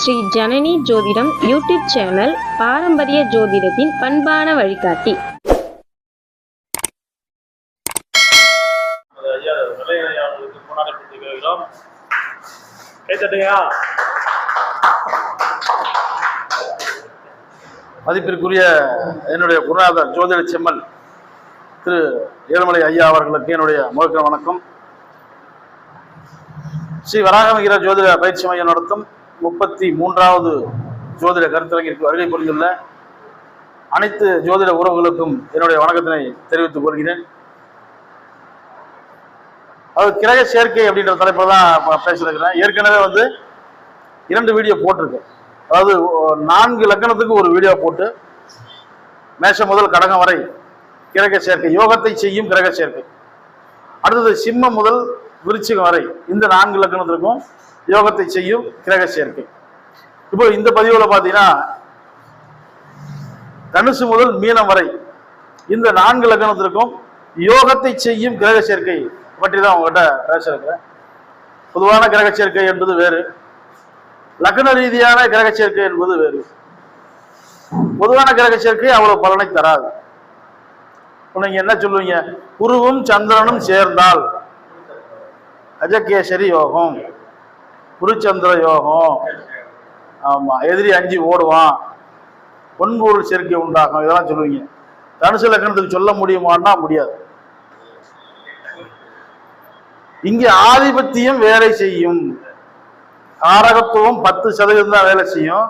ஸ்ரீ ஜனனி ஜோதிடம் YouTube channel பாரம்பரிய ஜோதிடத்தின் பண்பான வழிகாட்டி. மதிப்பிற்குரிய என்னுடைய குருநாதர் ஜோதிட செம்மல் திரு ஏழுமலை ஐயா அவர்களுக்கு என்னுடைய முதற்க வணக்கம். ஸ்ரீ வராகமிகிற ஜோதிட பயிற்சி மையம் நடத்தும் 33வது ஜோதிட கருத்தரங்கிற்கு வருகை புரிந்துள்ள அனைத்து ஜோதிட உறவுகளுக்கும் என்னுடைய வணக்கத்தினை தெரிவித்துக் கொள்கிறேன். அது கிரக சேர்க்கை அப்படின்ற தலைப்பில் தான் பேசியிருக்கிறேன். ஏற்கனவே 2 வீடியோ போட்டிருக்கேன். அதாவது 4 லக்கணத்துக்கு ஒரு வீடியோ போட்டு மேஷம் முதல் கடகம் வரை கிரக சேர்க்கை, யோகத்தை செய்யும் கிரக சேர்க்கை. அடுத்தது சிம்மம் முதல் விருச்சிகம் வரை இந்த 4 லக்கணத்திற்கும் யோகத்தை செய்யும் கிரக சேர்க்கை. இப்போ இந்த பதிவுல பாத்தீங்கன்னா தனுசு முதல் மீனம் வரை இந்த 4 லக்கணத்திற்கும் யோகத்தை செய்யும் கிரக சேர்க்கை பற்றி தான் உங்ககிட்ட பேச இருக்கிறேன். பொதுவான கிரக சேர்க்கை என்பது வேறு, லக்ன ரீதியான கிரக சேர்க்கை என்பது வேறு. பொதுவான கிரக சேர்க்கை அவ்வளவு பலனை தராது. நீங்க என்ன சொல்லுவீங்க? குருவும் சந்திரனும் சேர்ந்தால் அஜகேசரி யோகம், குருச்சந்திர யோகம், ஆமா, எதிரி 5 ஓடுவான், பொன்பொருள் சேர்க்கை உண்டாகும், இதெல்லாம் சொல்லுவீங்க. தனுசு லக்கணத்துக்கு சொல்ல முடியுமான்னா முடியாது. இங்கே ஆதிபத்தியம் வேலை செய்யும். காரகத்துவம் 10% தான் வேலை செய்யும்,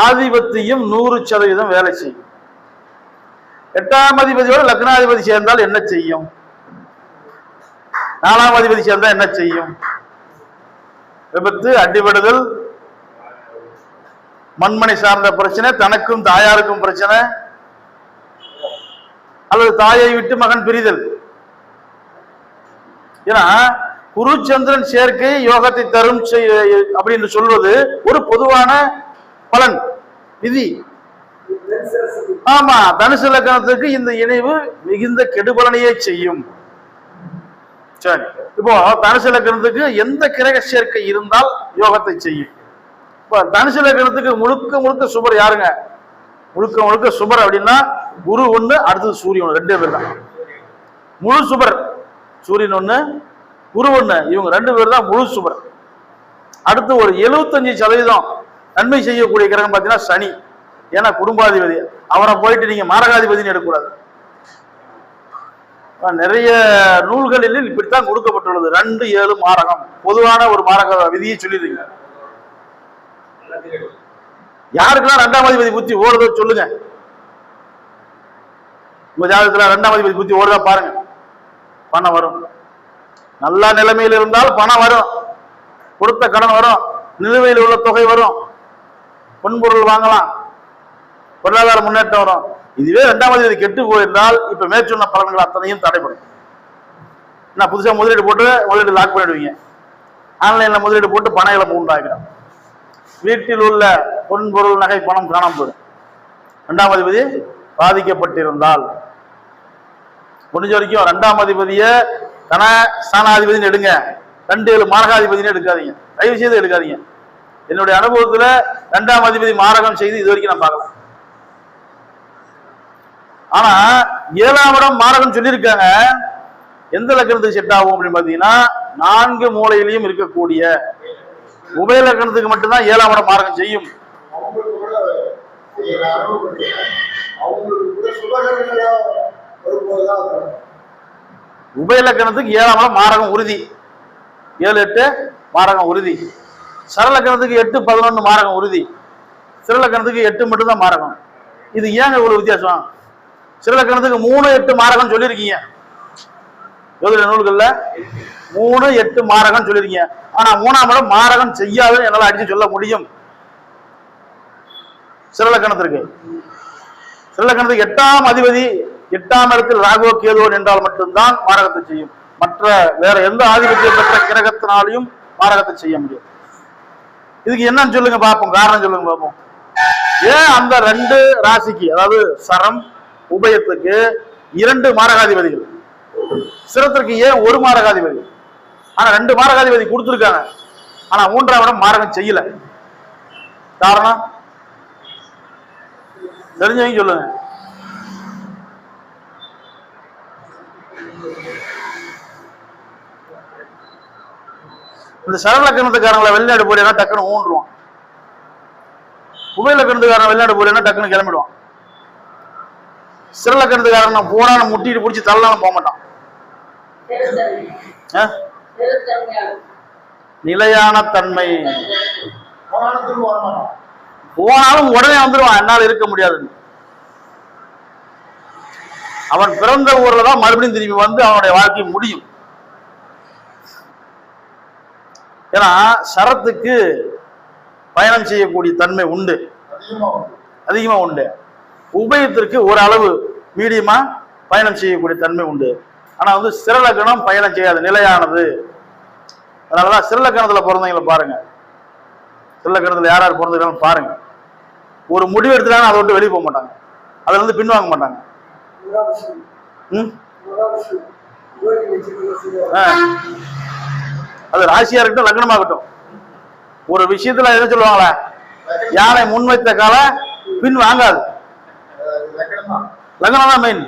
ஆதிபத்தியம் 100% வேலை செய்யும். 8ஆம் அதிபதியோட லக்னாதிபதி சேர்ந்தால் என்ன செய்யும்? 4ஆம் அதிபதி சேர்ந்தால் என்ன செய்யும்? விபத்து, அடிபடுதல், மண்மனை சார்ந்த பிரச்சனை, தனக்கும் தாயாருக்கும் பிரச்சனை, அல்லது தாயை விட்டு மகன் பிரிதல். ஏன்னா குருச்சந்திரன் சேர்க்கை யோகத்தை தரும் அப்படின்னு சொல்வது ஒரு பொதுவான பலன், விதி. ஆமா, தனுசு லக்கணத்துக்கு இந்த இணைவு மிகுந்த கெடுபலனையே செய்யும். சரி, இப்போ தனுசு லக்கணத்துக்கு எந்த கிரக சேர்க்கை இருந்தால் யோகத்தை செய்யும்? இப்போ தனுசு லக்கணத்துக்கு முழுக்க முழுக்க சுபர் யாருங்க? முழுக்க முழுக்க சுபர் அப்படின்னா குரு 1, அடுத்தது சூரியன் 1, 2 பேர் தான் முழு சுபர். சூரியன் 1, குரு 1, இவங்க 2 பேர் தான் முழு சுபர். அடுத்து ஒரு 75% நன்மை செய்யக்கூடிய கிரகம் பார்த்தீங்கன்னா சனி. ஏன்னா குடும்பாதிபதி, அவரை போயிட்டு நீங்க மாரகாதிபதினு எடுக்கக்கூடாது. நிறைய நூல்களில் இப்படித்தான் கொடுக்கப்பட்டுள்ளது. 2, 7 மாரகம், பொதுவான ஒரு மாரக விதியை சொல்லிடுங்க. யாருக்கெல்லாம் 2ஆம் அதிபதி புத்தி ஓடுதோ சொல்லுங்க. உங்க ஜாதகத்துல 2ஆம் அதிபதி புத்தி ஓடுதா பாருங்க, பணம் வரும். நல்ல நிலைமையில் இருந்தால் பணம் வரும், கொடுத்த கடன் வரும், நிலுவையில் உள்ள தொகை வரும், பொன்பொருள் வாங்கலாம், பொருளாதார முன்னேற்றம் வரும். இதுவே 2ஆம் அதிபதி கெட்டு போயிருந்தால் இப்ப மேற்சொன்ன பலன்கள் அத்தனையும் தடைப்படும். நான் புதுசா முதலீடு லாக் பண்ணிடுவீங்க, ஆன்லைன்ல முதலீடு போட்டு பண இழப்பு உண்டாகிறோம், வீட்டில் உள்ள பொன்பொருள் நகை பணம் காணாம போயிடும். 2ஆம் அதிபதி பாதிக்கப்பட்டிருந்தால் முடிஞ்ச வரைக்கும் 2ஆம் அதிபதிய தன ஸ்தானாதிபதினு எடுங்க, 2, 7 மாரகாதிபதினு எடுக்காதீங்க, தயவு செய்து எடுக்காதீங்க. என்னுடைய அனுபவத்துல 2ஆம் அதிபதி மாரகம் செய்து இது வரைக்கும் நான் பார்க்கலாம். ஆனா 7ஆம் இடம் மாரகம் சொல்லியிருக்காங்க. எந்த லக்கணத்துக்கு செட் ஆகும் அப்படின்னு பாத்தீங்கன்னா 4 மூலையிலையும் இருக்கக்கூடிய உபய லக்கணத்துக்கு மட்டும்தான் 7ஆம் இடம் மாரகம் செய்யும். உபய லக்கணத்துக்கு 7ஆம் இடம் மாரகம் உறுதி, 7, 8 மாரகம் உறுதி. சரலக்கணத்துக்கு 8, 11 மாரகம் உறுதி. சிறலக்கணத்துக்கு 8 மட்டும்தான் மாரகம். இது ஏங்க இவ்வளவு வித்தியாசம்? சிறலக்கணத்துக்கு 3, 8 மாரகம் சொல்லியிருக்கீங்க ஜோதிட நூல்கள்ல, 3, 8 மாரகம் சொல்லியிருக்கீங்க. ஆனா 3ஆம் இடம் மாரகம் செய்யாதுன்னு என்னால அடிச்சு சொல்ல முடியும். சிறலக்கணத்திற்கு 8ஆம் அதிபதி 8ஆம் இடத்தில் ராகவ கேதுவன் என்றால் மட்டும்தான் மாரகத்தை செய்யும். மற்ற வேற எந்த ஆதிபத்தியம் பெற்ற கிரகத்தினாலையும் மாரகத்தை செய்ய முடியும். இதுக்கு என்னன்னு சொல்லுங்க பார்ப்போம், காரணம் சொல்லுங்க பார்ப்போம். ஏன் அந்த 2 ராசிக்கு, அதாவது சரம் உபயத்துக்கு 2 மாரகாதிபதிகள், சிரத்திற்கு ஏன் 1 மாரகாதிபதி? ஆனா 2 மாரகாதிபதி கொடுத்துருக்காங்க. ஆனா 3ஆம் இடம் மாரகம் செய்யல. காரணம் தெரிஞ்சவங்க சொல்லுங்க. இந்த சரலக்கணத்துக்காரங்களை வெளிநாடு போறேன்னா டக்குன்னு ஊன்றுவான். உபயலக்கணத்துக்காரன் வெளிநாடு போறேன்னா டக்குன்னு கிளம்பிடுவான். சிறலக்கணத்துக்காரன் போனான்னு முட்டிட்டு பிடிச்சி தள்ளலாம் போக மாட்டான். நிலையான தன்மை போனாலும் உடனே வந்துடுவான், என்னால் இருக்க முடியாது. அவன் பிறந்த ஊர்ல தான் மறுபடியும் திரும்பி வந்து அவனுடைய வாழ்க்கை முடியும். ஏன்னா சரத்துக்கு பயணம் செய்யக்கூடிய தன்மை உண்டு, அதிகமா உண்டு. உபயத்திற்கு ஒரு அளவு மீடியமா பயணம் செய்யக்கூடிய தன்மை உண்டு. ஆனா வந்து சிறலக்கணம் பயணம் செய்யாது, நிலையானது. அதனாலதான் சிறலக்கணத்துல பிறந்தவங்களை பாருங்க, சிறலக்கணத்துல யார் யார் பிறந்திருக்காங்க பாருங்க. ஒரு முடிவு எடுத்துட்டாங்கன்னா அதை விட்டு வெளியே போக மாட்டாங்க, அதுல இருந்து பின்வாங்க மாட்டாங்க. அது ராசியா இருக்கட்டும் லக்னமாகட்டும், ஒரு விஷயத்துல என்ன சொல்லுவாங்களா, யானை முன்வைத்த கால பின் வாங்காது. லக்னம் தான் மெயின்.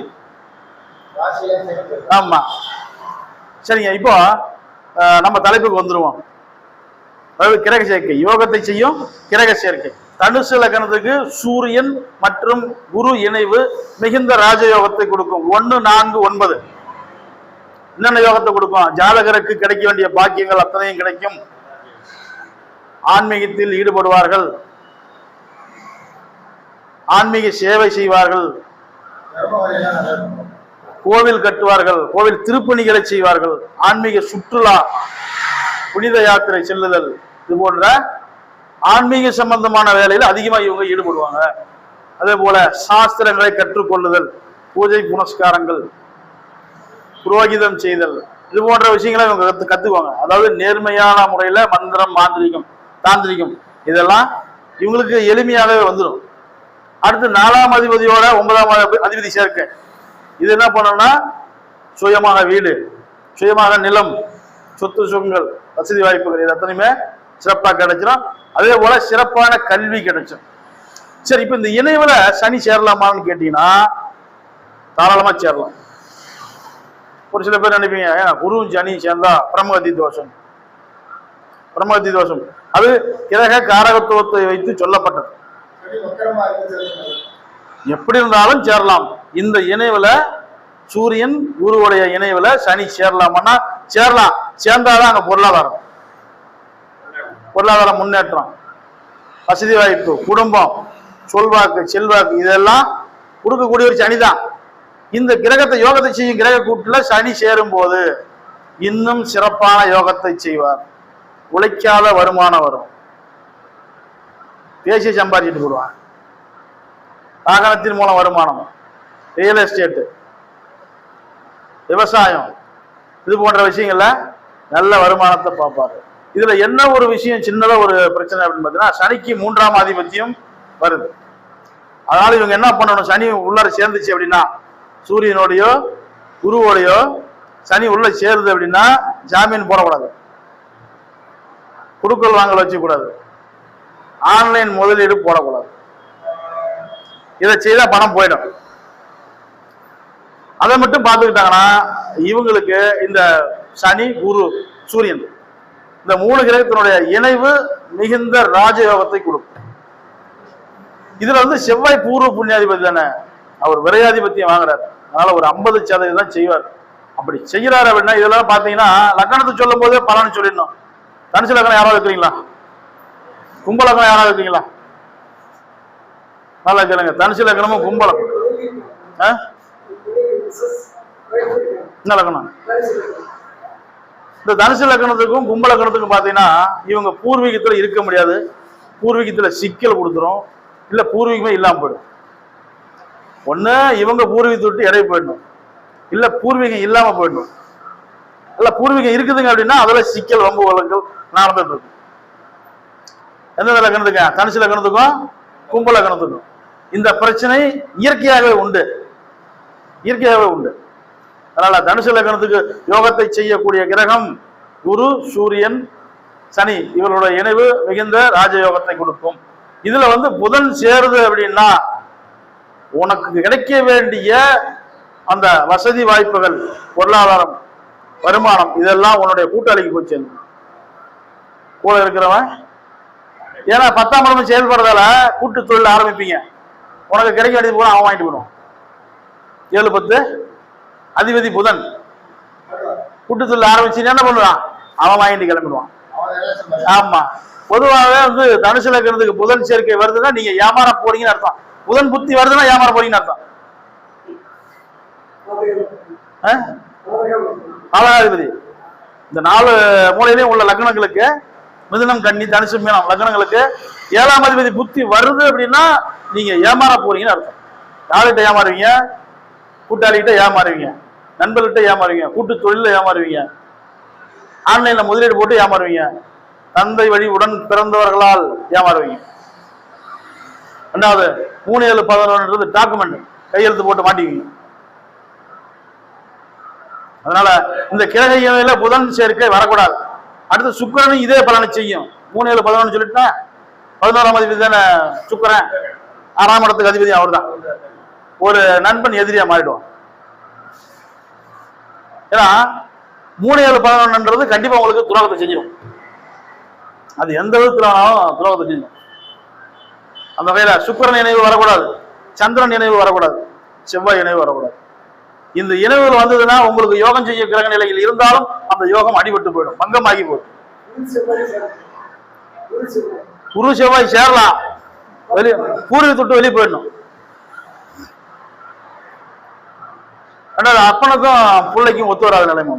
ஆமா, சரிங்க. இப்போ நம்ம தலைப்புக்கு வந்துருவோம். அதாவது கிரக சேர்க்கை, யோகத்தை செய்யும் கிரக சேர்க்கை. தனுசு லக்னத்துக்கு சூரியன் மற்றும் குரு இணைவு மிகுந்த ராஜயோகத்தை கொடுக்கும். 1, 4, 9 என்னென்ன யோகத்தை கொடுக்கும்? ஜாதகருக்கு கிடைக்க வேண்டிய பாக்கியங்கள் அத்தனையும் கிடைக்கும். ஆன்மீகத்தில் ஈடுபடுவார்கள், ஆன்மீக சேவை செய்வார்கள், கோவில் கட்டுவார்கள், கோவில் திருப்பணிகளை செய்வார்கள், ஆன்மீக சுற்றுலா, புனித யாத்திரை செல்லுதல், இது போன்ற ஆன்மீக சம்பந்தமான வேலையில் அதிகமாக இவங்க ஈடுபடுவாங்க. அதே போல சாஸ்திரங்களை கற்றுக்கொள்ளுதல், பூஜை புனஸ்காரங்கள், புரோகிதம் செய்தல், இது போன்ற விஷயங்களை இவங்க கத்துக்குவாங்க. அதாவது நேர்மையான முறையில மந்திரம், மாந்திரிகம், தாந்திரிகம் இதெல்லாம் இவங்களுக்கு எளிமையாகவே வந்துடும். அடுத்து 4ஆம் அதிபதியோட 9ஆம் அதிபதி சேர்க்கை. இது என்ன பண்ணணும்னா சுயமாக வீடு, சுயமாக நிலம், சொத்து சுகங்கள், வசதி வாய்ப்புகள் இது அத்தனையுமே சிறப்பாக கிடைச்சிடும். அதே போல சிறப்பான கல்வி கிடைக்கும். சரி, இப்ப இந்த இணைவுல சனி சேரலாமான்னு கேட்டீங்கன்னா தாராளமா சேரலாம். ஒரு சில பேர் நினைப்பீங்க குருவும் சனி சேர்ந்தா பிரம்மகத்தி தோஷம். பிரம்மகத்தி தோஷம் அது கிரக காரகத்துவத்தை வைத்து சொல்லப்பட்டது. எப்படி இருந்தாலும் சேரலாம். இந்த இணைவுல சூரியன் குருவுடைய இணைவுல சனி சேரலாமன்னா சேரலாம். சேர்ந்தாதான் அங்க பொருளாதாரம், பொருளாதார முன்னேற்றம், வசதி வாய்ப்பு, குடும்பம், சொல்வாக்கு, செல்வாக்கு இதெல்லாம் கொடுக்கக்கூடிய ஒரு சனி தான். இந்த கிரகத்தை யோகத்தை செய்யும் கிரக கூட்டுல சனி சேரும் போது இன்னும் சிறப்பான யோகத்தை செய்வார். உழைக்காத வருமானம் வரும், பேசி சம்பாதிச்சுட்டு போடுவான். வாகனத்தின் மூலம் வருமானம், ரியல் எஸ்டேட், விவசாயம், இது போன்ற விஷயங்கள்ல நல்ல வருமானத்தை பார்ப்பாரு. இதுல என்ன ஒரு விஷயம், சின்னதா ஒரு பிரச்சனை அப்படின்னு பார்த்தீங்கன்னா சனிக்கு 3ஆம் ஆதிபத்தியம் வருது. அதனால இவங்க என்ன பண்ணணும், சனி உள்ளார சேர்ந்துச்சு அப்படின்னா, சூரியனோடையோ குருவோடையோ சனி உள்ள சேருது அப்படின்னா ஜாமீன் போடக்கூடாது, குடுக்கல் வாங்கல் வச்சுக்கூடாது, ஆன்லைன் முதலீடு போடக்கூடாது. இதை செய்தா பணம் போயிடும். அதை மட்டும் பார்த்துக்கிட்டாங்கன்னா இவங்களுக்கு இந்த சனி, குரு, சூரியன் இந்த 3 கிரகத்தினுடைய இணைவு மிகுந்த ராஜயோகத்தை கொடுக்கும். இதுல வந்து செவ்வாய் பூர்வ புண்ணியாதிபதி தானே, அவர் விரையாதிபத்தியம் வாங்குறாரு. அதனால ஒரு 50% தான் செய்வார். அப்படி செய்யறாரு அப்படின்னா இதெல்லாம் பாத்தீங்கன்னா லக்னத்தை சொல்லும் போதே பலன்னு சொல்லிடணும். தனுசு லக்னம் யாராவது இருக்கிறீங்களா? கும்ப லக்னம் யாராவது இருக்கீங்களா? நல்லா கேளுங்க. தனுசு லக்னமும் கும்பலம் என்ன லக்னம்? இந்த தனுசு லக்னத்துக்கும் கும்ப லக்னத்துக்கும் பாத்தீங்கன்னா இவங்க பூர்வீகத்துல இருக்க முடியாது, பூர்வீகத்துல சிக்கல் கொடுத்துரும், இல்ல பூர்வீகமே இல்லாம போயிடும். ஒண்ணு இவங்க பூர்வீகத்தை விட்டு இடையே போயிடணும், இல்ல பூர்வீகம் இல்லாம போயிடணும். இல்ல பூர்வீகம் இருக்குதுங்க அப்படின்னா அதுல சிக்கல் ரொம்ப வழங்கல் நடந்துட்டு இருக்கும். எந்த லக்னத்துக்கு? தனுசு லக்னத்துக்கும் கும்ப லக்னத்துக்கும் இந்த பிரச்சனை இயற்கையாகவே உண்டு, இயற்கையாகவே உண்டு. அதனால தனுசு லக்னத்துக்கு யோகத்தை செய்யக்கூடிய கிரகம் குரு, சூரியன், சனி இவர்களுடைய இணைவு மிகுந்த ராஜயோகத்தை கொடுக்கும். இதுல புதன் சேருது அப்படின்னா உனக்கு கிடைக்க வேண்டிய அந்த வசதி வாய்ப்புகள், பொருளாதாரம், வருமானம் இதெல்லாம் உன்னுடைய கூட்டாளிக்கு போய் சேரும். கூட இருக்கிறவன், ஏன்னா 10ஆம் இடம் செயல்படுறதால கூட்டு தொழில் ஆரம்பிப்பீங்க. உனக்கு கிடைக்க வேண்டியது கூட அவன் வாங்கிட்டு போயிடுவான். 7, 10 அதிபதி புதன். கூட்டு தொழில் ஆரம்பிச்சு என்ன பண்ணுவான்? அவன் வாங்கிட்டு கிளம்பிடுவான். ஆமா, பொதுவாகவே தனுசு லக்னத்துக்கு புதன் சேர்க்கை வருதுன்னா நீங்க ஏமாற போறீங்கன்னு அர்த்தம். புதன் புத்தி வருதுன்னா ஏமாற போறீங்கன்னு அர்த்தம். நாலாதிபதி இந்த 4 மூலையிலையும் உள்ள லக்னங்களுக்கு, மிதுனம், கன்னி, தனுசு, மீனம் லக்னங்களுக்கு 7ஆம் அதிபதி புத்தி வருது அப்படின்னா நீங்க ஏமாற போறீங்கன்னு அர்த்தம். யார்கிட்ட ஏமாறுவீங்க? கூட்டாளிகிட்ட ஏமாறுவீங்க, நண்பர்கிட்ட ஏமாறுவீங்க, கூட்டு தொழில ஏமாறுவீங்க, ஆன்லைன்ல முதலீடு போட்டு ஏமாறுவீங்க, தந்தை வழி உடன் பிறந்தவர்களால் ஏமாறுவீங்க. ரெண்டாவது 3, 7, 11 டாக்குமெண்ட் கையெழுத்து போட்டு மாட்டிக்குவீங்க. அதனால இந்த கிரகையில புதன் சேர்க்கை வரக்கூடாது. அடுத்து சுக்கிரனும் இதே பலனை செய்யும். 3, 7, 11 சொல்லிட்டா 11ஆம் அதிபதி தானே சுக்கிரன், 6ஆம் இடத்துக்கு அதிபதி அவர் தான். ஒரு நண்பன் எதிரியா மாறிடுவான். ஏன்னா 3, 7, 11 கண்டிப்பா உங்களுக்கு துரோகத்தை செஞ்சிடும். அது எந்த விதத்திலானாலும் துரோகத்தை செஞ்சிடும். அந்த வகையில சுக்கிரன் இணைவு வரக்கூடாது, சந்திரன் இணைவு வரக்கூடாது, செவ்வாய் இணைவு வரக்கூடாது. இந்த இணைவுகள் வந்ததுன்னா உங்களுக்கு யோகம் செய்ய கிரக நிலையில் இருந்தாலும் அந்த யோகம் அடிபட்டு போயிடும், பங்கமாகி போயிடும். குரு செவ்வாய் சேரலாம், வெளியே பூர்வீக தொட்டு வெளியே போயிடணும். அப்பனுக்கும் பிள்ளைக்கும் ஒத்து வராத நிலைமை.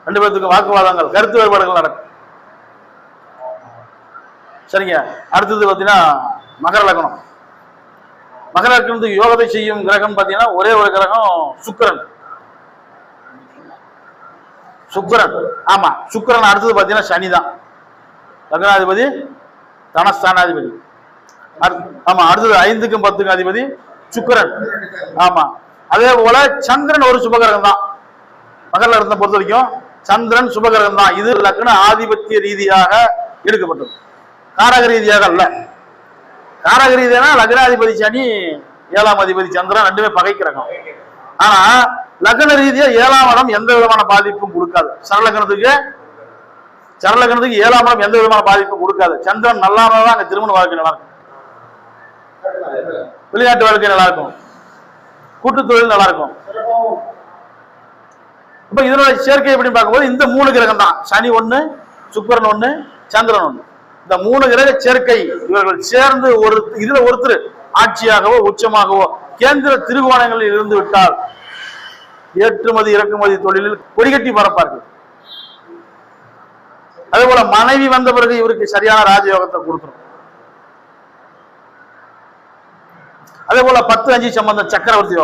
2 பேர்த்துக்கும் வாக்குவாதங்கள், கருத்து வேறுபாடுகள் நடக்கும். சரிங்க. அடுத்தது பார்த்தீங்கன்னா மகர லக்னம். மகர லக்னத்துக்கு யோகத்தை செய்யும் கிரகம் பார்த்தீங்கன்னா ஒரே ஒரு கிரகம் சுக்கிரன். ஆமா, சுக்கிரன். அடுத்தது பார்த்தீங்கன்னா சனி தான் லக்னாதிபதி, தனஸ்தானாதிபதி. ஆமா, அடுத்தது 5க்கும் 10க்கும் அதிபதி சுக்கிரன். ஆமா, அதே போல சந்திரன் ஒரு சுபகிரகம் தான். மகர லக்னத்தை பொறுத்த வரைக்கும் சந்திரன் சுபகிரகம் தான். இது லக்ன ஆதிபத்திய ரீதியாக எடுக்கப்பட்டது, காரக ரீதியாக அல்ல. காரக ரீதியான லக்னாதிபதி சனி, 7ஆம் அதிபதி சந்திரன் 2மே பகை கிரகம். ஆனா லக்ன ரீதியா 7ஆம் இடம் எந்த விதமான பாதிப்பும் கொடுக்காது. சரலக்னத்துக்கு 7ஆம் இடம் எந்த விதமான பாதிப்பும் கொடுக்காது. சந்திரன் நல்லா தான் அங்க திருமண வாழ்க்கை நல்லா இருக்கும், வெளிநாட்டு வாழ்க்கை நல்லா இருக்கும், கூட்டு தொழில் நல்லா இருக்கும். இப்ப இதனோட சேர்க்கை எப்படின்னு பார்க்கும்போது இந்த 3 கிரகம் தான், சனி 1, சுக்கிரன் 1, சந்திரன் 1. இந்த 3 கிரக சேர்க்கை இவர்கள் சேர்ந்து இதுல ஒருத்தர் ஆட்சியாகவோ உச்சமாகவோ கேந்திர திருகோணங்களில் இருந்து விட்டால் ஏற்றுமதி இறக்குமதி தொழிலில் கொடிகட்டி பரப்பார்கள். அதே போல மனைவி வந்த பிறகு இவருக்கு சரியான ராஜயோகத்தை கொடுத்துரும். அதே போல 10, 5 சம்பந்தம் சக்கரவர்த்தி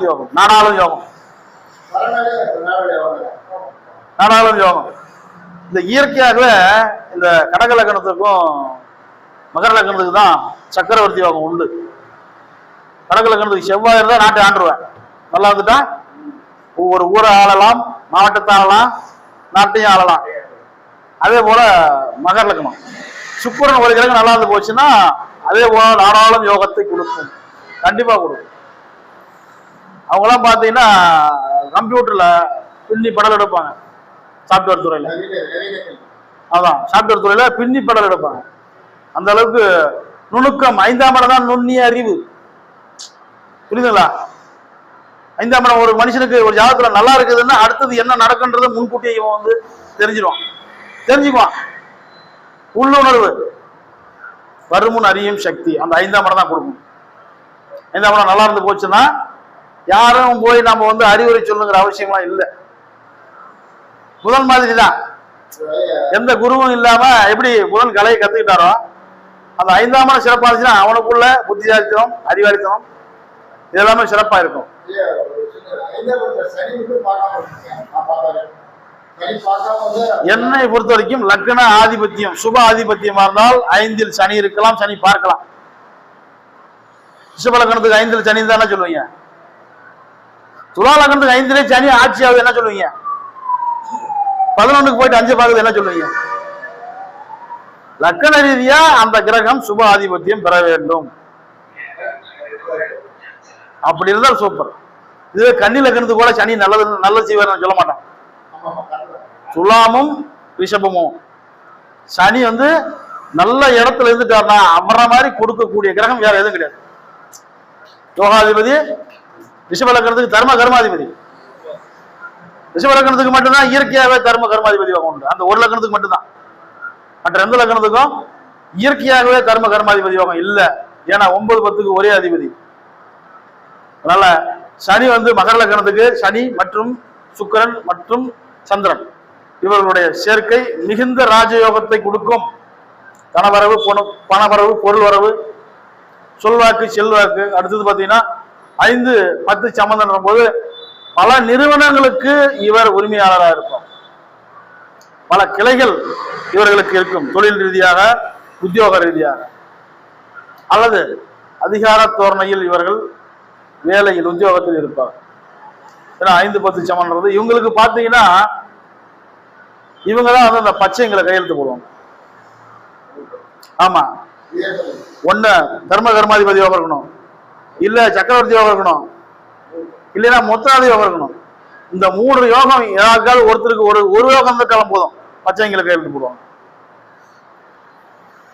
யோகம், நாடாளும் யோகம். இந்த இயற்கையாகவே இந்த கடக லக்னத்துக்கும் மகர லக்னத்துக்கு தான் சக்கரவர்த்தி யோகம் உண்டு. கடக லக்னத்துக்கு செவ்வாய் இருந்தா நாட்டை ஆண்டுருவேன், நல்லா வந்துட்டா ஒவ்வொரு ஊரை ஆளலாம், மாவட்டத்தை ஆளலாம், நாட்டையும் ஆளலாம். அதே போல மகர லக்னம் சுக்கிரன் ஒரு கிரகம் நல்லா இருந்து போச்சுன்னா அதே போல நாடாளும் யோகத்தை கொடுக்கும், கண்டிப்பா கொடுக்கும். அவங்களாம் பார்த்தீங்கன்னா கம்ப்யூட்டர்ல பின்னி படல் எடுப்பாங்க, சாப்ட்வேர் துறையில. அதான் சாப்ட்வேர் துறையில பின்னி படல் எடுப்பாங்க. அந்த அளவுக்கு நுணுக்கம். 5ஆம் இடம் தான் நுண்ணிய அறிவு, புரியுதுங்களா? 5ஆம் இடம் ஒரு மனுஷனுக்கு ஒரு ஜாதகத்துல நல்லா இருக்குதுன்னா அடுத்தது என்ன நடக்குன்றது முன்கூட்டியே இவன் தெரிஞ்சுக்குவான். உள்ளுணர்வு, வருமுன் அறியும் சக்தி அந்த 5ஆம் இடம் தான் கொடுக்கும். 5ஆம் இடம் நல்லா இருந்து போச்சுன்னா யாரும் போய் நம்ம அறிவுரை சொல்லுங்கிற அவசியம்லாம் இல்லை. புதன் மாதிரி தான், எந்த குருவும் இல்லாம எப்படி புதன் கலையை கத்துக்கிட்டாரோ அந்த 5ஆம் இடம் சிறப்பா இருந்துச்சுன்னா அவனுக்குள்ள புத்திசாலித்தனம், அறிவாளித்தனம் இதெல்லாமே சிறப்பா இருக்கும். என்னை பொறுத்த வரைக்கும் லக்ன ஆதிபத்தியம் சுப ஆதிபத்தியமா இருந்தால் 5ல் சனி இருக்கலாம், சனி பார்க்கலாம். ரிஷப லக்னத்துக்கு 5ல் சனி தான் என்ன சொல்லுவீங்க? துலா லக்னத்துக்கு 5லே சனி ஆட்சி ஆகுது என்ன சொல்லுவீங்க? 11க்கு போயிட்டு 5 பார்க்குது என்ன சொல்லுவீங்க? லக்கண ரீதியா அந்த கிரகம் சுப ஆதிபத்தியம் பெற வேண்டும். அப்படி இருந்தால் சூப்பர். இதுவே கன்னி லக்கணத்துக்கு கூட சனி நல்லது செய்வார் சொல்ல மாட்டான். துலாமும் ரிஷபமும் சனி வந்து நல்ல இடத்துல இருந்துட்டார்னா அமர மாதிரி கொடுக்கக்கூடிய கிரகம் வேற எதுவும் கிடையாது. யோகாதிபதி ரிஷப லக்கணத்துக்கு தர்ம கர்மாதிபதி. ரிஷப லக்கணத்துக்கு மட்டும்தான் இயற்கையாகவே தர்ம கர்மாதிபதி யோகம் அந்த ஒரு லக்கணத்துக்கு மட்டும்தான். மற்ற எந்த லக்கணத்துக்கும் இயற்கையாகவே தர்ம கர்மாதிபதி யோகம் இல்லை. ஏன்னா 9, 10க்கு ஒரே அதிபதி. அதனால சனி வந்து மகர லக்கணத்துக்கு சனி மற்றும் சுக்கிரன் மற்றும் சந்திரன் இவர்களுடைய சேர்க்கை மிகுந்த ராஜயோகத்தை கொடுக்கும். தனவரவு, பணவரவு, பொருள் வரவு, சொல்வாக்கு, செல்வாக்கு. அடுத்தது பார்த்தீங்கன்னா 5, 10 சம்பந்தம் போது பல நிறுவனங்களுக்கு இவர் உரிமையாளராக இருப்பார். பல கிளைகள் இவர்களுக்கு இருக்கும். தொழில் ரீதியாக, உத்தியோக ரீதியாக, அல்லது அதிகார தோரணையில் இவர்கள் வேலையில் உத்தியோகத்தில் இருப்பார். ஏன்னா 5, 10 சமன்றது இவங்களுக்கு பார்த்தீங்கன்னா இவங்க தான் வந்து அந்த பச்சைங்களை கையெழுத்து போடுவாங்க. ஆமா, ஒண்ணு தர்ம கர்மாதிபதி யோகம் இருக்கணும், இல்ல சக்கரவர்த்தி யோகம் இருக்கணும், இல்லைன்னா மொத்தாதி யோகம் இருக்கணும். இந்த 3 யோகம் யாருக்காவது ஒருத்தருக்கு ஒரு யோகம் தான் கிளம்ப போதும், பச்சைங்களை கையெழுத்து போடுவாங்க.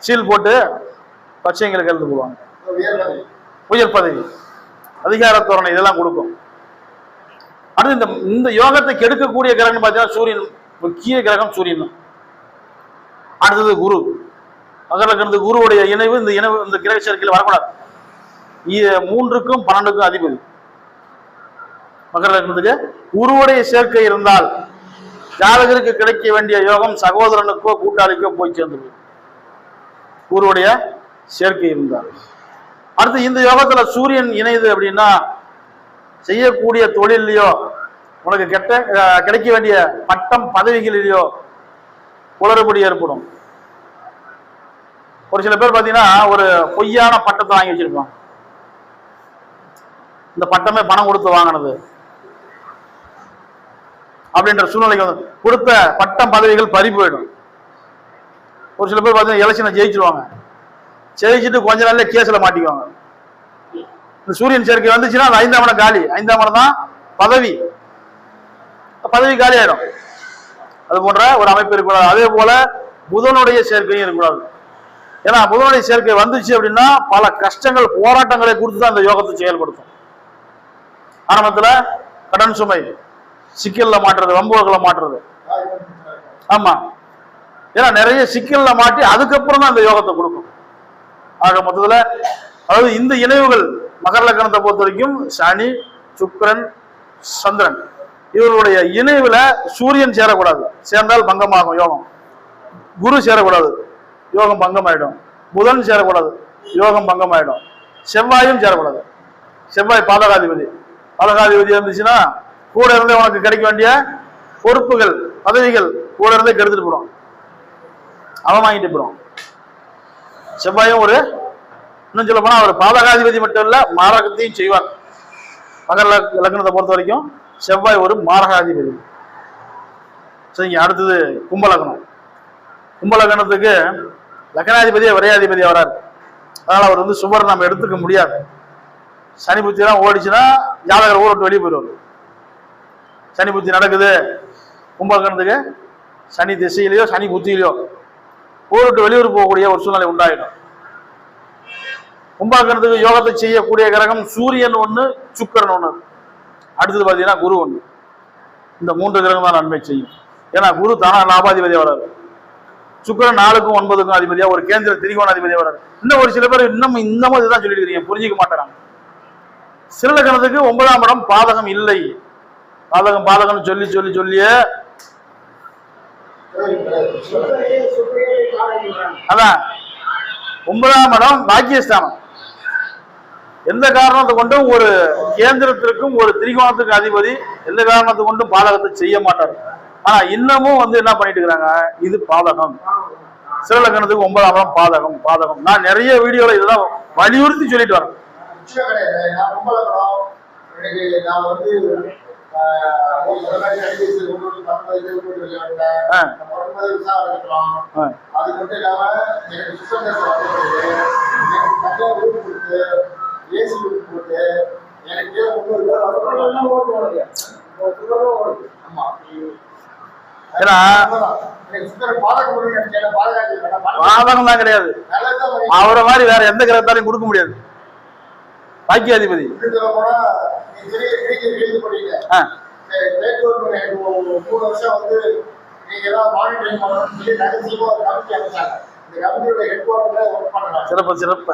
சீல் போட்டு பச்சைங்களை கையெழுத்து போடுவாங்க. உயர் பதவி, அதிகார தோரணை இதெல்லாம் கொடுக்கும். அடுத்து இந்த யோகத்தை கெடுக்கக்கூடிய கிரகம் பார்த்தீங்கன்னா சூரியன், முக்கிய கிரகம் சூரியன். அடுத்தது குரு. மகர லக்னத்துக்கு குருவுடைய இணைவு இந்த கிரக சேர்க்கையில் வரக்கூடாது. 3க்கும் 12க்கும் அதிபதி. மகர லக்னத்துக்கு குருவுடைய சேர்க்கை இருந்தால் ஜாதகருக்கு கிடைக்க வேண்டிய யோகம் சகோதரனுக்கோ கூட்டாளிக்கோ போய் சேர்ந்து குருவுடைய சேர்க்கை இருந்தால். அடுத்து இந்த யோகத்துல சூரியன் இணையுது அப்படின்னா செய்யக்கூடிய தொழிலையோ உனக்கு கிடைக்க வேண்டிய பட்டம் பதவிகளிலேயோ குளறுபடி ஏற்படும். ஒரு சில பேர் பார்த்தீங்கன்னா ஒரு பொய்யான பட்டத்தை வாங்கி வச்சிருப்பாங்க. இந்த பட்டமே பணம் கொடுத்து வாங்கினது அப்படின்ற சூழ்நிலைக்கு வந்து கொடுத்த பட்டம் பதவிகள் பறி போயிடும். ஒரு சில பேர் பார்த்தீங்கன்னா எலெக்ஷனை ஜெயிச்சிருவாங்க, ஜெயிச்சுட்டு கொஞ்ச நாள்ல கேஸ்ல மாட்டிக்குவாங்க. இந்த சூரியன் சேர்க்கை வந்துச்சுன்னா அது 5ஆம் இடம் காலி. 5ஆம் இடம் தான் பதவி காலி ஆயிடும். அது போன்ற ஒரு அமைப்பு இருக்கக்கூடாது. அதே போல புதனுடைய சேர்க்கையும் இருக்கக்கூடாது. ஏன்னா புதனுடைய சேர்க்கை வந்துச்சு அப்படின்னா பல கஷ்டங்கள், போராட்டங்களை கொடுத்து தான் அந்த யோகத்தை செயல்படுத்தும். ஆரம்பத்துல கடன் சுமை, சிக்கல்ல மாட்டுறது, வம்புகளை மாட்டுறது. ஆமா, ஏன்னா நிறைய சிக்கல்ல மாட்டி அதுக்கப்புறம் தான் அந்த யோகத்தை கொடுக்கும். ஆக மொத்தத்துல அதாவது இந்த இணைவுகள் மகர லக்னத்தை பொறுத்த வரைக்கும் சனி, சுக்கிரன், சந்திரன் இவருடைய இணைவுல சூரியன் சேரக்கூடாது, சேர்ந்தால் பங்கமாகும் யோகம். குரு சேரக்கூடாது, யோகம் பங்கமாயிடும். புதன் சேரக்கூடாது, யோகம் பங்கமாயிடும். செவ்வாயும் சேரக்கூடாது. செவ்வாய் பாதகாதிபதி இருந்துச்சுன்னா கூட இருந்து உனக்கு கிடைக்க வேண்டிய பொறுப்புகள், பதவிகள் கூட இருந்தே கெடுத்துட்டு போடும், அவன் வாங்கிட்டு போயிடும். செவ்வாயும் ஒரு இன்னும் சொல்ல போனா அவர் பாதகாதிபதி மட்டும் இல்ல, மாரகத்தையும் செய்வார். மகர லக்னத்தை பொறுத்த வரைக்கும் செவ்வாய் ஒரு மாரகாதிபதி. சரிங்க. அடுத்தது கும்பலக்னம். கும்பலக்னத்துக்கு லக்னாதிபதியே விரையாதிபதியா வராரு. அதனால அவர் வந்து சுபர் நம்ம எடுத்துக்க முடியாது. சனி புத்தி தான் ஓடிச்சுன்னா ஜாதகர் ஊரை விட்டு வெளியே போயிடுவார். சனி புத்தி நடக்குது கும்பலக்னத்துக்கு, சனி திசையிலையோ சனி புத்தியிலையோ ஊரை விட்டு வெளியூர் போகக்கூடிய ஒரு சூழ்நிலை உண்டாயிடும். கும்பலக்னத்துக்கு யோகத்தை செய்யக்கூடிய கிரகம் சூரியன் ஒண்ணு, சுக்கிரன் ஒண்ணு, அடுத்தது பார்த்தீங்கன்னா குரு ஒண்ணு. இந்த 3 கிரகம் தான் நன்மை செய்யும். ஏன்னா குரு தானா லாபாதிபதியா வராது. சுக்கிரன் 4க்கும் 9க்கும் அதிபதியா ஒரு கேந்திர திரிகோண அதிபதியா வராது. இன்னும் ஒரு சில பேர் இன்னமும் இதுதான் சொல்லிட்டு இருக்கீங்க, புரிஞ்சிக்க மாட்டாங்க. சில லக்னத்துக்கு 9ஆம் இடம் பாதகம் இல்லை. பாதகம் சொல்லியே அதான் 9ஆம் இடம் பாக்கியஸ்தானம். எந்த காரணத்தை கொண்டும் ஒரு கேந்திரத்திற்கும் ஒரு திரிகோணத்துக்கும் அதிபதி எந்த காரணத்தை கொண்டும் பாதகத்தை செய்ய மாட்டார். ஆனா இன்னமும் வந்து என்ன பண்ணிட்டு இருக்கிறாங்க, இது பாதகம். சில லக்னத்துக்கு 9ஆம் இடம் பாதகம். நான் நிறைய வீடியோல இதெல்லாம் வலியுறுத்தி சொல்லிட்டு வரேன். அது மட்டும் இல்லாம எனக்கு சுத்தம் எனக்கு தனியாக ரூம் கொடுத்து ஏசி ரூம் போட்டு எனக்கு ஆமா பாதகம் தான் கிடையாது. அவரை மாதிரி வேற எந்த கிரகத்தாலையும் கொடுக்க முடியாது. பாக்கியாதிபதி சிறப்பு சிறப்பு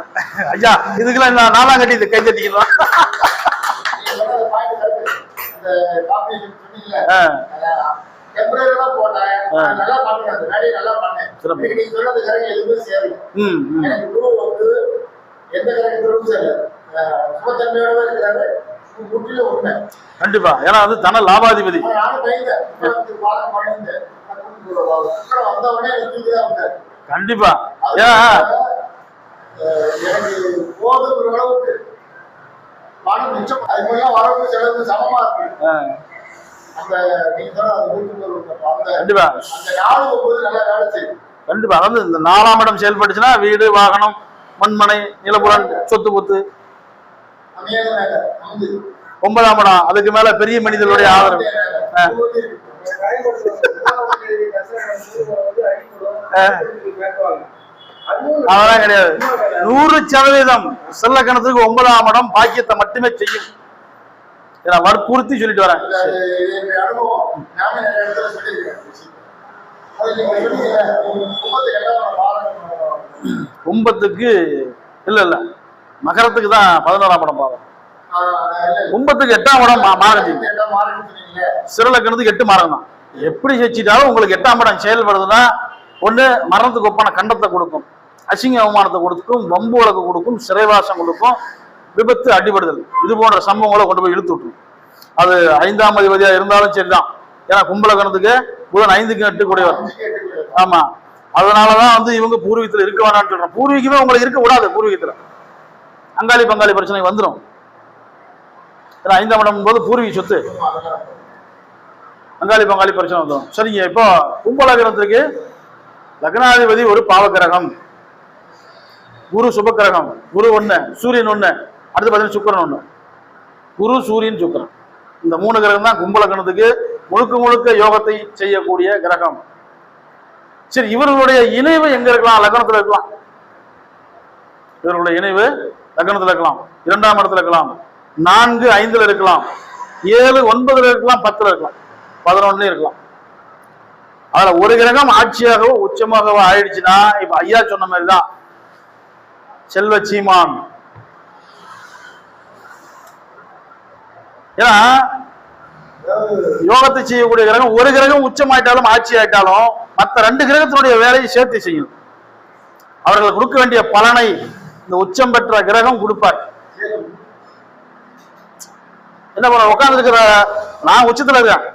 ஐயா. இதுக்கெல்லாம் நாலாம் கட்டி கை தட்டிக்கலாம். கண்டிப்பா, ஏன்னா அது தன லாபாதிபதி. கண்டிப்பா, சமமா இருக்கு. கண்டிப்பா கண்டிப்பா. அதாவது இந்த 4ஆம் இடம் செயல்பட்டுச்சுன்னா வீடு, வாகனம், மண்மனை, நிலப்புலன், சொத்து பொத்து. 9ஆம் இடம் அதுக்கு மேல பெரிய மனிதர்களுடைய ஆதரவு. அதெல்லாம் கிடையாது. 100% செல்ல கணத்துக்கு 9ஆம் இடம் பாக்கியத்தை மட்டுமே செய்யும். வற்புறுத்தி சொல்லிட்டு வரேன். 9க்கு இல்ல இல்ல மகரத்துக்கு தான் 11ஆம் இடம் பாவம். 9க்கு 8ஆம் இடம் மாரகம். சிறலக்கணத்துக்கு 8 மாரகம் தான். எப்படி செஞ்சிட்டாலும் உங்களுக்கு 8ஆம் இடம் செயல்படுதுன்னா ஒண்ணு மரணத்துக்கு ஒப்பான கண்டத்தை கொடுக்கும், அசிங்க அவமானத்தை கொடுக்கும், வம்பு வழக்கு கொடுக்கும், சிறைவாசம் கொடுக்கும், விபத்து, அடிபடுதல், இது போன்ற சம்பவங்களை கொண்டு போய் இழுத்து விட்டுரும். அது 5ஆம் அதிபதியா இருந்தாலும் சரிதான். ஏன்னா கும்பலகணத்துக்கு புதன் 5க்கு 8 கூடியவர். ஆமா, அதனாலதான் இவங்க பூர்வீகத்துல இருக்க வேணாம்னு சொல்றேன். பூர்வீகமே உங்களுக்கு இருக்க கூடாது. பூர்வீகத்துல அங்காளி பங்காளி பிரச்சனை வந்துடும். ஏன்னா 5ஆம் இடம் போது பூர்வீக சொத்து, அங்காளி பங்காளி பிரச்சனை வந்துடும். சரிங்க, இப்போ கும்பலகணத்துக்கு லக்னாதிபதி ஒரு பாவகிரகம், குரு சுபக்கிரகம். குரு 1, சூரியன் 1, அடுத்து பார்த்தீங்கன்னா சுக்கிரன் 1. குரு, சூரியன், சுக்கிரன், இந்த 3 கிரகம் தான் கும்பலகணத்துக்கு முழுக்க முழுக்க யோகத்தை செய்யக்கூடிய கிரகம். சரி, இவர்களுடைய இணைவு எங்க இருக்கலாம்? லக்னத்துல இருக்கலாம். இவர்களுடைய இணைவு லக்னத்துல இருக்கலாம், 2ஆம் இடத்துல இருக்கலாம், 4, 5ல இருக்கலாம், 7, 9ல இருக்கலாம், 10ல இருக்கலாம், 11 இருக்கலாம். அதுல ஒரு கிரகம் ஆட்சியாகவோ உச்சமாகவோ ஆயிடுச்சுன்னா இப்ப ஐயா சொன்ன மாதிரிதான் செல்வ சீமான். ஏன்னா யோகத்தை செய்யக்கூடிய கிரகம் ஒரு கிரகம் உச்சமாயிட்டாலும் ஆட்சி ஆயிட்டாலும் மற்ற 2 கிரகத்தினுடைய வேலையை சேர்த்து செய்யும். அவர்கள் கொடுக்க வேண்டிய பலனை இந்த உச்சம் பெற்ற கிரகம் கொடுப்பார். என்ன பண்ண உட்கார்ந்து இருக்கிற நான் உச்சத்துல இருக்கேன்,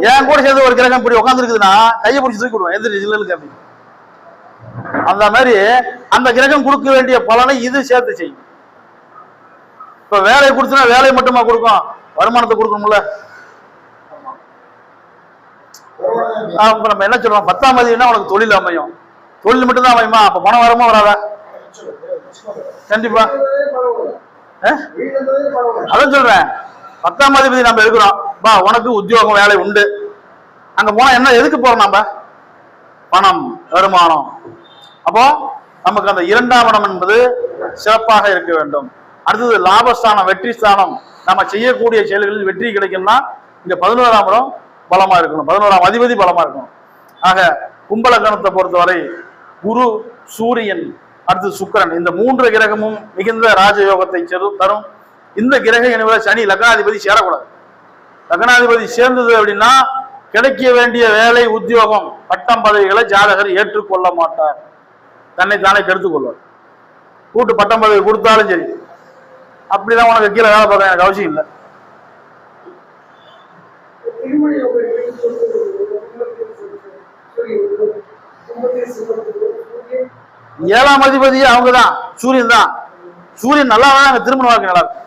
என் கூட சேர்ந்து ஒரு கிரகம் இப்படி உட்கார்ந்து இருக்குதுன்னா கையை பிடிச்சி தூக்கி விடுவேன், எந்திரி ஜில்லுக்கு அப்படின்னு. அந்த மாதிரி அந்த கிரகம் கொடுக்க வேண்டிய பலனை இது சேர்த்து செய்யும். இப்ப வேலையை கொடுத்தா வேலையை மட்டுமா கொடுக்கும், வருமானத்தை கொடுக்கணும்ல. நம்ம என்ன சொல்றோம், 10ஆம் தேதினா உனக்கு தொழில் அமையும். தொழில் மட்டும் தான் அமையுமா? அப்ப பணம் வரமா வராதா? கண்டிப்பா. அதான் சொல்றேன், 10ஆம் தேதி நம்ம இருக்கிறோம், பா உனக்கு உத்தியோகம் வேலை உண்டு. அங்க போனா என்ன எதுக்கு போறோம்? நம்ம பணம், வருமானம். அப்போ நமக்கு அந்த 2ஆம் இடம் என்பது சிறப்பாக இருக்க வேண்டும். அடுத்தது லாபஸ்தானம், வெற்றி ஸ்தானம். நம்ம செய்யக்கூடிய செயல்களில் வெற்றி கிடைக்கும்னா இங்க 11ஆம் இடம் பலமா இருக்கணும், 11ஆம் அதிபதி பலமா இருக்கணும். ஆக கும்பலகணத்தை பொறுத்தவரை குரு, சூரியன், அடுத்து சுக்கிரன், இந்த 3 கிரகமும் மிகுந்த ராஜயோகத்தை தரும். இந்த கிரக இணைவுல சனி லக்னாதிபதி சேரக்கூடாது. லக்னாதிபதி சேர்ந்தது அப்படின்னா கிடைக்க வேண்டிய வேலை, உத்தியோகம், பட்டம், பதவிகளை ஜாதகர் ஏற்றுக்கொள்ள மாட்டார், தன்னை தானே கெடுத்துக் கொள்வார். கூட்டு பட்டம் பதவி கொடுத்தாலும் சரி, அப்படிதான் உனக்கு கீழே வேலை பார்க்க எனக்கு அவசியம் இல்லை. 7ஆம் அதிபதியே அவங்கதான், சூரியன் தான். சூரியன் நல்லா அங்க திருமண வாழ்க்கை நல்லா இருக்கும்,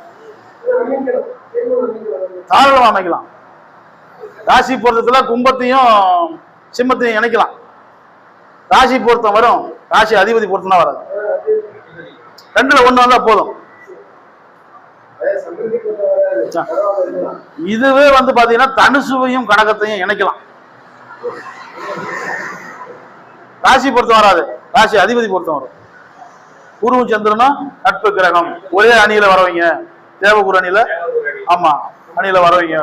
தாராளமா அமைக்கலாம். ராசி பொருத்தத்துல கும்பத்தையும் சிம்மத்தையும் இணைக்கலாம். ராசி பொருத்தம் வரும், ராசி அதிபதி பொருத்தம் தான் வராது. ரெண்டுல ஒண்ணு வந்தா போதும். இதுவே வந்து பாத்தீங்கன்னா தனுசுவையும் கடகத்தையும் இணைக்கலாம். ராசி பொருத்தம் வராது, ராசி அதிபதி பொருத்தம் வரும். குருவும் சந்திரனும் நட்பு கிரகம், ஒரே அணியில வரவங்க, தேவகுரு அணியில, ஆமா அணியில வரவங்க,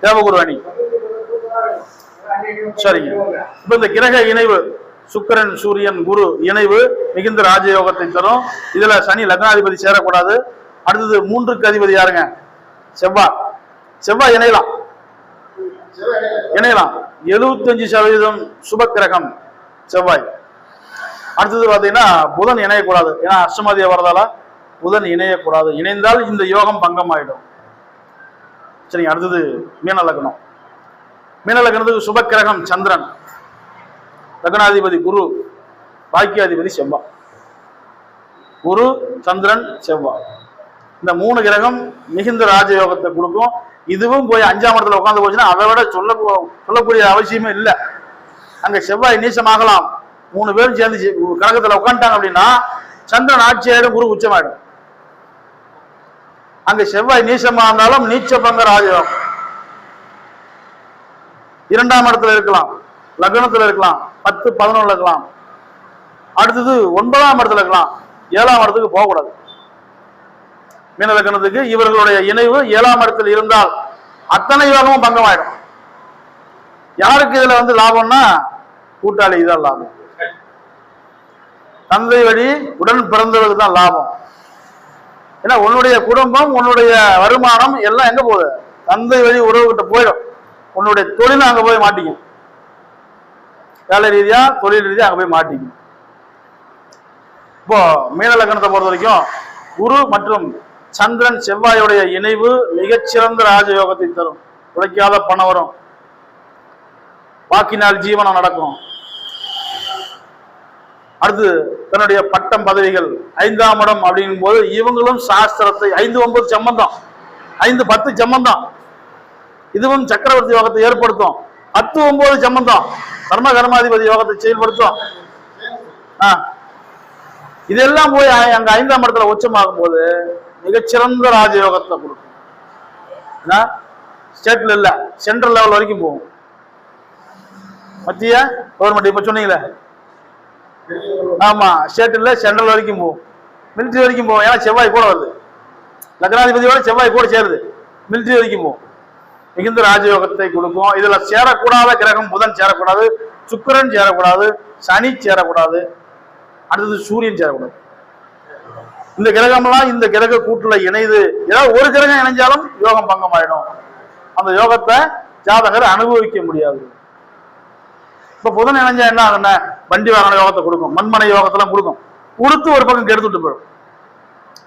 தேவகுரு அணி. சரிங்க. இப்ப இந்த கிரக இணைவு சுக்கிரன் சூரியன் குரு இணைவு மிகுந்த ராஜயோகத்தை தரும். இதுல சனி லக்னாதிபதி சேரக்கூடாது. அடுத்தது 3க்கு அதிபதி யாருங்க? செவ்வாய். செவ்வாய் இணையலாம், இணையலாம். 75% சுப கிரகம் செவ்வாய். அடுத்தது பாத்தீங்கன்னா புதன் இணையக்கூடாது, ஏன்னா அஷ்டமாதிய வரதால புதன் இணையக்கூடாது. இணைந்தால் இந்த யோகம் பங்கம் ஆயிடும். சரிங்க. அடுத்தது மீன லக்னம். மீன லக்னத்துக்கு சுப கிரகம் சந்திரன், லக்னாதிபதி குரு, பாக்கியாதிபதி செவ்வாய். குரு சந்திரன் செவ்வாய் இந்த 3 கிரகம் மிகுந்த ராஜயோகத்தை கொடுக்கும். இதுவும் போய் 5ஆம் இடத்துல உட்காந்து போச்சுன்னா அதை விட சொல்லக்கூடிய அவசியமே இல்லை. அங்க செவ்வாய் நீசமாகலாம். 3 பேரும் சேர்ந்து கிரகத்துல உட்காந்துட்டாங்க அப்படின்னா சந்திரன் ஆட்சி ஆயிடும், குரு உச்சமாயிடும். அங்க செவ்வாய் நீசமா இருந்தாலும் நீச்ச பங்க ராஜயோகம். 2ஆம் இடத்துல இருக்கலாம், லக்னத்துல இருக்கலாம், 10, 11 இருக்கலாம். அடுத்தது 9ஆம் இடத்துல இருக்கலாம், 7ஆம் இடத்துக்கு போகக்கூடாது. மீன லக்னத்துக்கு இவர்களுடைய இணைவு 7ஆம் இடத்தில் இருந்தால் அத்தனை யோகமும் பங்கமாயிடும். யாருக்கு இதுல வந்து லாபம்னா கூட்டாளி தான் லாபம். தந்தை வழி உடன் பிறந்தவர்களுக்கு தான் லாபம். ஏன்னா உன்னுடைய குடும்பம், உன்னுடைய வருமானம் எல்லாம் எங்க போகுது? தந்தை வழி உறவு கிட்ட போயிடும். உன்னுடைய தொழில் அங்க போய் மாட்டிக்கும். வேலை ரீதியா தொழில் ரீதியா அங்க போய் மாட்டிக்கும். இப்போ மீன லக்னத்தை பொறுத்த வரைக்கும் குரு மற்றும் சந்திரன் செவ்வாயுடைய இணைவு மிகச்சிறந்த ராஜயோகத்தை தரும். உழைக்காத பணம் வரும், பாக்கினால் ஜீவனம் நடக்கும். அடுத்து தன்னுடைய பட்டம் பதவிகள் 5ஆம் இடம் அப்படிங்கும் போது இவங்களும் சாஸ்திரத்தை 5, 9 சம்பந்தம், 5, 10 சம்பந்தம். இதுவும் சக்கரவர்த்தி யோகத்தை ஏற்படுத்தும். 10, 9 சம்பந்தம் கர்ம கர்மாதிபதி யோகத்தை செயல்படுத்தும். இதெல்லாம் போய் அங்க 5ஆம் இடத்துல உச்சமாகும் போது மிகச்சிறந்த ராஜயோகத்தை கொடுக்கும். ஸ்டேட்ல இல்ல, சென்ட்ரல் லெவல் வரைக்கும் போகும். மத்திய கவர்மெண்ட் இப்ப சொன்னீங்களே, ஆமா ஸ்டேட் இல்ல சென்ட்ரல் வரைக்கும் போகும், மிலிட்டரி வரைக்கும் போகும். ஏன்னா செவ்வாய் கூட வருது, லக்னாதிபதியோட செவ்வாய் கூட சேருது, மிலிட்டரி வரைக்கும் போகும். மிகுந்த ராஜயோகத்தை கொடுக்கும். இதுல சேரக்கூடாத கிரகம் புதன் சேரக்கூடாது, சுக்கிரன் சேரக்கூடாது, சனி சேரக்கூடாது, அடுத்தது சூரியன் சேரக்கூடாது. இந்த கிரகம்லாம் இந்த கிரக கூட்டுல இணைது ஏதாவது ஒரு கிரகம் இணைஞ்சாலும் யோகம் பங்கம் ஆயிடும். அந்த யோகத்தை ஜாதகர் அனுபவிக்க முடியாது. இப்ப புதன் இணைஞ்சா என்ன ஆகுன்னா வண்டி வாகன யோகத்தை கொடுக்கும், மண்மனை யோகத்தெல்லாம் கொடுக்கும். கொடுத்து ஒரு பக்கம் கெடுத்துட்டு போயிடும்.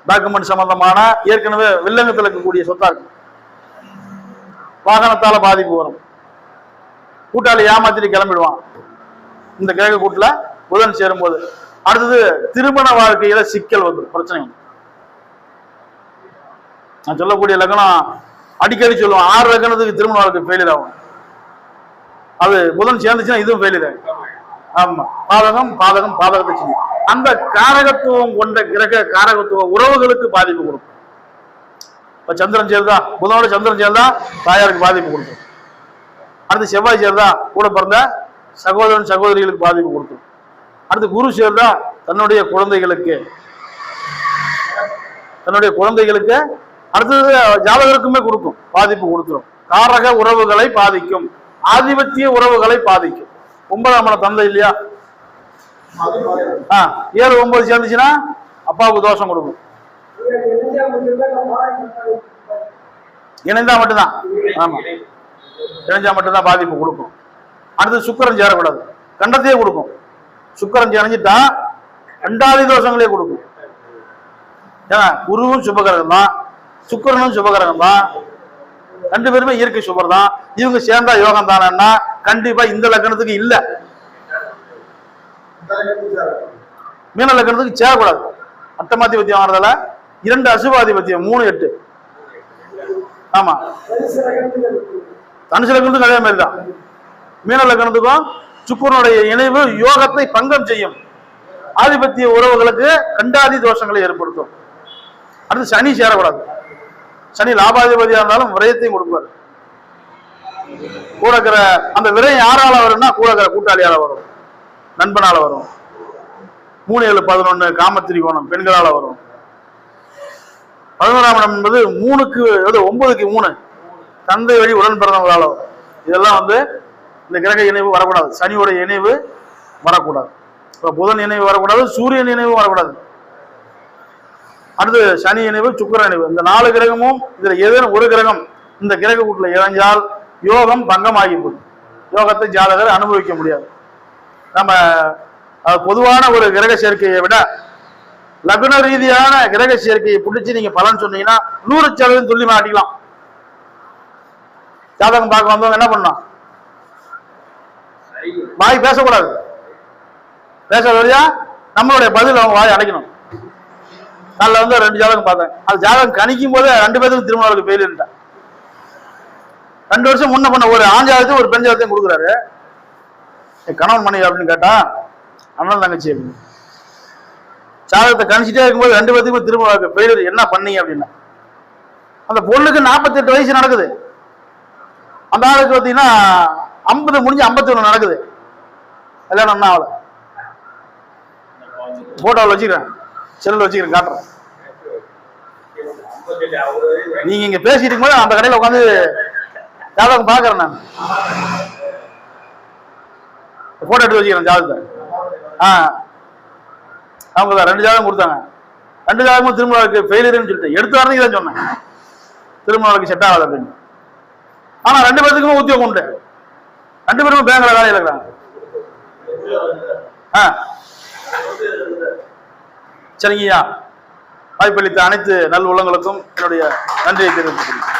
டாக்குமெண்ட் சம்பந்தமான ஏற்கனவே வில்லங்கத்தில் இருக்கக்கூடிய சொத்தா இருக்கும், வாகனத்தால பாதிப்பு வரும், கூட்டாளி ஏமாத்திட்டு கிளம்பிடுவான் இந்த கிரக கூட்டுல புதன் சேரும் போது. அடுத்தது திருமண வாழ்க்கையில சிக்கல் வந்துடும், பிரச்சனை. நான் சொல்லக்கூடிய லக்னம் அடிக்கடி சொல்லுவேன், 6 லக்னத்துக்கு திருமண வாழ்க்கை ஃபெயிலியர் ஆகும். அது புதன் சேர்ந்துச்சுன்னா இதுவும் ஃபெயிலியர் ஆகும். ஆமா, பாதகம் பாதகம் பாதகத்தை செய்யும். அந்த காரகத்துவம் கொண்ட கிரக காரகத்துவ உறவுகளுக்கு பாதிப்பு கொடுக்கும். இப்ப சந்திரன் சேர்ந்தா, புதனோட சந்திரன் சேர்ந்தா தாயாருக்கு பாதிப்பு கொடுக்கும். அடுத்து செவ்வாய் சேர்ந்தா கூட பிறந்த சகோதரன் சகோதரிகளுக்கு பாதிப்பு கொடுக்கும். அடுத்து குரு சேர்ந்தா தன்னுடைய குழந்தைகளுக்கு அடுத்தது ஜாதகருக்குமே கொடுக்கும், பாதிப்பு கொடுத்துரும். காரக உறவுகளை பாதிக்கும், ஆதிபத்திய உறவுகளை பாதிக்கும். 9ஆம் இடம் தந்தை இல்லையா, 7, 9 சேர்ந்துச்சுன்னா அப்பாவுக்கு தோஷம் கொடுக்கும். இணைந்தா மட்டும்தான், ஆமா இணைஞ்சா மட்டும்தான் பாதிப்பு கொடுக்கும். அடுத்து சுக்கிரன் சேரக்கூடாது, கண்டத்தையே கொடுக்கும். சுக்கிரன் இணைஞ்சிட்டா 2வது தோஷங்களே கொடுக்கும். ஏன்னா குருவும் சுபகிரகம் தான், சுக்கிரனும் சுபகிரகம் தான், 2 பேருமே இயற்கை சுபர் தான். இவங்க சேர்ந்தா யோகம் தானேன்னா கண்டிப்பா இந்த லக்னத்துக்கு இல்ல, மீன லக்னத்துக்கு சேரக்கூடாது. அட்டமாதிபத்தியம் ஆனதால 2 அசுபாதிபத்தியம் 3, 8. ஆமா, தனுசு லக்னத்துக்கு அதே மாதிரி தான். மீன லக்னத்துக்கும் சுக்கிரனுடைய இணைவு யோகத்தை பங்கம் செய்யும். ஆதிபத்திய உறவுகளுக்கு கண்டாதி தோஷங்களை ஏற்படுத்தும். அடுத்து சனி சேரக்கூடாது. சனி லாபாதிபதியா இருந்தாலும் விரயத்தையும் கொடுப்பார். கூட இருக்கிற அந்த விரயம் யாரால வரும்னா கூட இருக்கிற கூட்டாளியால வரும், நண்பனால வரும். 3 7 11 காமத்திரிகோணம் பெண்களால வரும். 11ஆம் இடம் என்பது 3க்கு 9க்கு 3 தந்தை வழி உடன் பிறந்தவங்களால வரும். இதெல்லாம் இந்த கிரக இணைவு வரக்கூடாது. சனியோட இணைவு வரக்கூடாது. இப்போ புதன் இணைவு வரக்கூடாது, சூரியன் இணைவு வரக்கூடாது. அடுத்து சனி இணைவு, சுக்கிர இணைவு. இந்த 4 கிரகமும் இதுல ஏதேனும் ஒரு கிரகம் இந்த கிரக கூட்டுல இணைஞ்சால் யோகம் பங்கமாகி போகும். யோகத்தை ஜாதகர் அனுபவிக்க முடியாது. நம்ம பொதுவான ஒரு கிரக சேர்க்கையை விட லக்ன ரீதியான கிரக சேர்க்கையை பிடிச்சி நீங்க பலன் சொன்னீங்கன்னா 100% துல்லியமா அடிக்கலாம். ஜாதகம் பார்க்க வந்தவங்க என்ன பண்ணலாம்? வாய் பேசக்கூடாது. பேச வழியா நம்மளுடைய பதில் அவங்க வாய் அடைக்கணும். நல்ல 2 ஜாதகம் பார்த்தேன். அது ஜாதகம் கணிக்கும் போது 2 பேருக்கு திருமணம் ஃபெயிலியர்ட்டேன். 2 வருஷம் முன்ன பண்ண ஒரு ஆண் ஜாதகத்தையும் ஒரு பெண் ஜாதகத்தையும் கொடுக்குறாரு. கணவன் மனைவி அப்படின்னு கேட்டா அண்ணன் தங்கச்சி அப்படின்னு ஜாதகத்தை கணிச்சிட்டே இருக்கும்போது 2 பேருக்கும் திருமணம் ஃபெயிலியர். என்ன பண்ணீங்க அப்படின்னா அந்த பொண்ணுக்கு 48 வயசு நடக்குது. அந்த ஆளுக்கு பார்த்தீங்கன்னா 50 முடிஞ்சு 51 நடக்குது. கல்யாணம் என்ன ஆகல. போட்டோவில் வச்சுக்கிறேன், செல்லில் வச்சுக்கிறேன், காட்டுறேன். நீங்க இங்க பேசிட்டு இருக்கும்போது அந்த கடையில் உட்காந்து ஜாதகம் பாக்குறேன். நான் போட்டோ எடுத்து வச்சுக்கிறேன் ஜாதகத்தை. அவங்க தான் 2 ஜாதகம் கொடுத்தாங்க. 2 ஜாதகமும் திருமணம் ஃபெயிலியர்னு சொல்லிட்டு எடுத்து வரதுக்கு தான் சொன்னேன். திருமணம் செட் ஆகாது அப்படின்னு. ஆனா 2 பேருக்குமே உத்தியோகம் உண்டு. 2 பேருமே பேங்க்ல வேலையில் இருக்கிறாங்க. சரிங்கய்யா, வாய்ப்பளித்த அனைத்து நல் உள்ளங்களுக்கும் என்னுடைய நன்றியை தெரிவித்துக் கொள்கிறேன்.